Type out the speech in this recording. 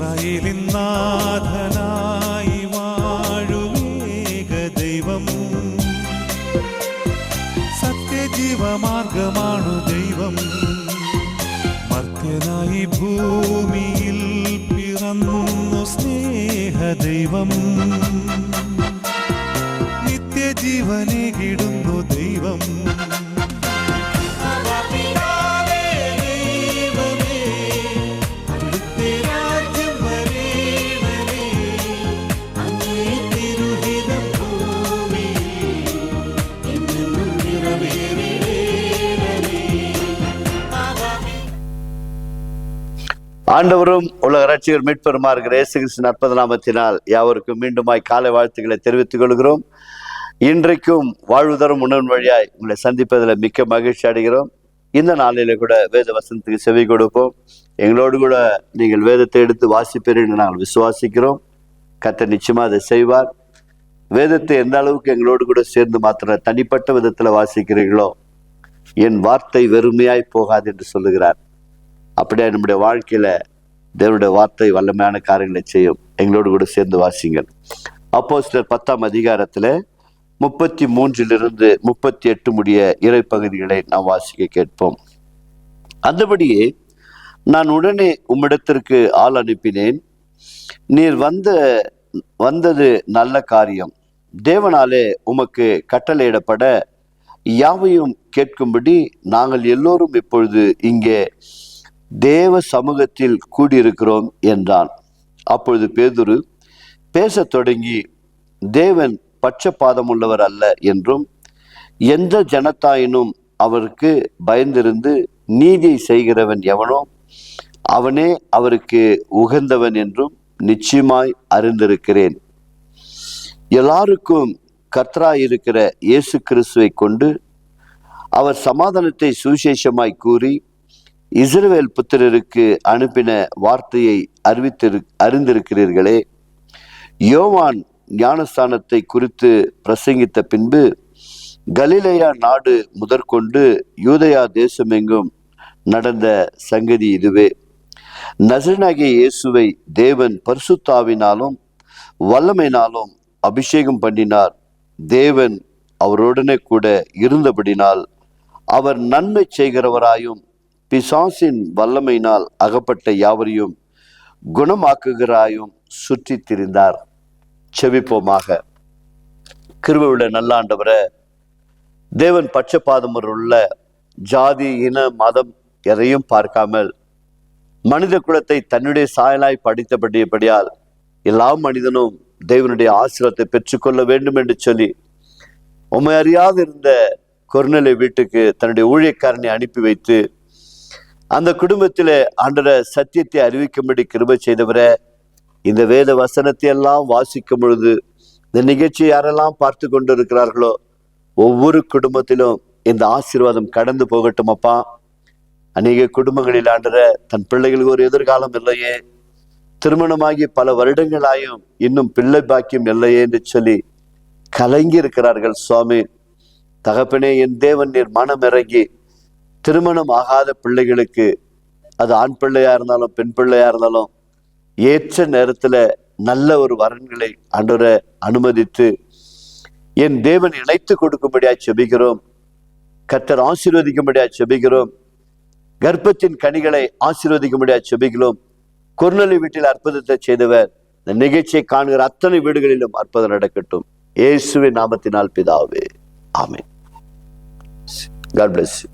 ഇസ്രായേലിൻ നാഥനായി വാഴുമേക ദൈവം, സത്യജീവമാർഗമാണു ദൈവം. മർത്യനായി ഭൂമിയിൽ പിറന്നു സ്നേഹദൈവം, നിത്യജീവനേകിടുന്നു ദൈവം. ஆண்டவரும் உலக ரட்சிகர் மீட்பெருமா இருக்கிற இயேசு கிறிஸ்துவின் அற்புத நாமத்தினால் யாவருக்கும் மீண்டுமாய் காலை வாழ்த்துக்களை தெரிவித்துக் கொள்கிறோம். இன்றைக்கும் வாழ்வுதரும் உணர்வு வழியாய் உங்களை சந்திப்பதில் மிக்க மகிழ்ச்சி அடைகிறோம். இந்த நாளில கூட வேத வசனத்துக்கு செவி கொடுப்போம். எங்களோடு கூட நீங்கள் வேதத்தை எடுத்து வாசிப்பீர்கள் என்று நாங்கள் விசுவாசிக்கிறோம். கர்த்தர் நிச்சயமா அதை செய்வார். வேதத்தை எந்த அளவுக்கு எங்களோடு கூட சேர்ந்து மாத்திர தனிப்பட்ட விதத்தில் வாசிக்கிறீர்களோ என் வார்த்தை வெறுமையாய் போகாது என்று சொல்லுகிறார். அப்படியே நம்முடைய வாழ்க்கையில தேவனுடைய வார்த்தை வல்லமையான காரியங்களை செய்யும். எங்களோடு கூட சேர்ந்து வாசிங்கள். அப்போஸ்தலர் 10ஆம் அதிகாரத்துல 33 38 முடிய இறை பகுதிகளை நாம் வாசிக்க கேட்போம். அந்தபடியே நான் உடனே உம்மிடத்திற்கு ஆள் அனுப்பினேன். நீர் வந்தது நல்ல காரியம். தேவனாலே உமக்கு கட்டளையிடப்பட யாவையும் கேட்கும்படி நாங்கள் எல்லோரும் இப்பொழுது இங்கே தேவ சமூகத்தில் கூடியிருக்கிறோம் என்றான். அப்பொழுது பேதுரு பேசத் தொடங்கி, தேவன் பட்சபாதம் உள்ளவர் அல்ல என்றும் எந்த ஜனத்தாயினும் அவருக்கு பயந்திருந்து நீதியை செய்கிறவன் எவனோ அவனே அவருக்கு உகந்தவன் என்றும் நிச்சயமாய் அறிந்திருக்கிறேன். எல்லாருக்கும் கர்த்தராயிருக்கிற இயேசு கிறிஸ்துவை கொண்டு அவர் சமாதானத்தை சுவிசேஷமாய் கூறி இஸ்ரவேல் புத்திரருக்கு அனுப்பின வார்த்தையை அறிந்திருக்கிறீர்களே. யோவான் ஞானஸ்தானத்தை குறித்து பிரசங்கித்த பின்பு கலிலேயா நாடு முதற்கொண்டு யூதயா தேசமெங்கும் நடந்த சங்கதி இதுவே. நசரேயனாகிய இயேசுவை தேவன் பரிசுத்தாவினாலும் வல்லமையினாலும் அபிஷேகம் பண்ணினார். தேவன் அவருடனே கூட இருந்தபடினால் அவர் நன்மை செய்கிறவராயும் பிசாசின் வல்லமையினால் அகப்பட்ட யாவரையும் குணமாக்குகிறாயும் சுற்றி திரிந்தார். செபிப்போமாக. கிருபையுள்ள நல்ல ஆண்டவரே, தேவன் பட்சபாதம் உள்ள ஜாதி இன மதம் எதையும் பார்க்காமல் மனித குலத்தை தன்னுடைய சாயலாய் படித்தபடியால் எல்லா மனிதனும் தேவனுடைய ஆசீர்வாதத்தை பெற்றுக்கொள்ள வேண்டும் என்று சொல்லி உம்மை அறியாது இருந்த கொர்நேலியு வீட்டுக்கு தன்னுடைய ஊழியக்காரனை அனுப்பி வைத்து அந்த குடும்பத்திலே ஆண்டவரே சத்தியத்தை அறிவிக்கும்படி கிருபை செய்தவரே, இந்த வேத வசனத்தை எல்லாம் வாசிக்கும் பொழுது இந்த நிகழ்ச்சியை யாரெல்லாம் பார்த்து கொண்டு இருக்கிறார்களோ ஒவ்வொரு குடும்பத்திலும் இந்த ஆசீர்வாதம் கடந்து போகட்டும் அப்பா. அநேக குடும்பங்களில் ஆண்டவரே தன் பிள்ளைகளுக்கு ஒரு எதிர்காலம் இல்லையே, திருமணமாகி பல வருடங்களாயும் இன்னும் பிள்ளை பாக்கியம் இல்லையே என்று சொல்லி கலங்கி இருக்கிறார்கள். சுவாமி தகப்பனே, என் தேவன் நீர் மனம் இறங்கி திருமணம் ஆகாத பிள்ளைகளுக்கு, அது ஆண் பிள்ளையா இருந்தாலும் பெண் பிள்ளையா இருந்தாலும் ஏற்ற நேரத்துல நல்ல ஒரு வரன்களை ஆண்டவரை அனுமதித்து என் தேவன் இணைத்து கொடுக்கும்படியா செபிக்கிறோம். கர்த்தர் ஆசீர்வதிக்கும்படியா செபிக்கிறோம். கர்ப்பத்தின் கனிகளை ஆசீர்வதிக்கும்படியா செபிக்கிறோம். கொர்நேலியு வீட்டில் அற்புதத்தை செய்தவர் இந்த நிகழ்ச்சியை காணுகிற அத்தனை வீடுகளிலும் அற்புதம் நடக்கட்டும். இயேசுவின் நாமத்தினால் பிதாவே, ஆமென். God bless you.